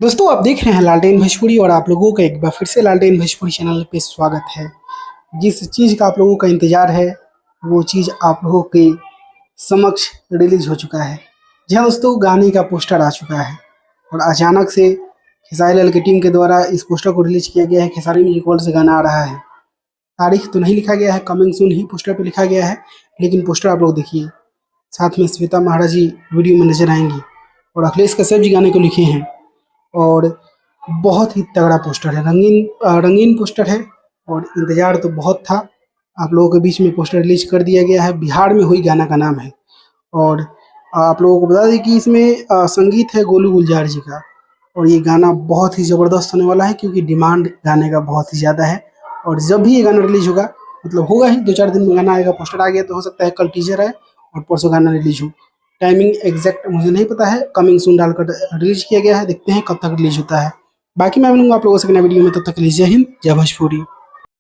दोस्तों आप देख रहे हैं लालटेन भोजपुरी और आप लोगों का एक बार फिर से लालटेन भोजपुरी चैनल पे स्वागत है। जिस चीज़ का आप लोगों का इंतजार है वो चीज़ आप लोगों के समक्ष रिलीज हो चुका है। जी हाँ दोस्तों, गाने का पोस्टर आ चुका है और अचानक से खेसारी लाल की टीम के द्वारा इस पोस्टर को रिलीज किया गया है। खेसारी म्यूजिक वर्ल्ड से गाना आ रहा है। तारीख तो नहीं लिखा गया है, कमिंग सून ही पोस्टर पे लिखा गया है, लेकिन पोस्टर आप लोग देखिए। साथ में श्वेता महाराज जी वीडियो में नजर आएंगी और अखिलेश कश्यप जी गाने को लिखे हैं और बहुत ही तगड़ा पोस्टर है, रंगीन पोस्टर है और इंतजार तो बहुत था। आप लोगों के बीच में पोस्टर रिलीज कर दिया गया है। बिहार में हुई गाना का नाम है और आप लोगों को बता दें कि इसमें संगीत है गोलू गुलजार जी का और ये गाना बहुत ही ज़बरदस्त होने वाला है क्योंकि डिमांड गाने का बहुत ही ज़्यादा है। और जब भी ये गाना रिलीज होगा, मतलब होगा ही 2-4 दिन में गाना आएगा। पोस्टर आ गया तो हो सकता है कल टीजर है और परसों गाना रिलीज हो। टाइमिंग एग्जैक्ट मुझे नहीं पता है, कमिंग सून डालकर रिलीज किया गया है। देखते हैं कब तक रिलीज होता है। बाकी मैं मिलूंगा आप लोगों से नए वीडियो में, तब तक के लिए जय हिंद, जय भोजपुरी।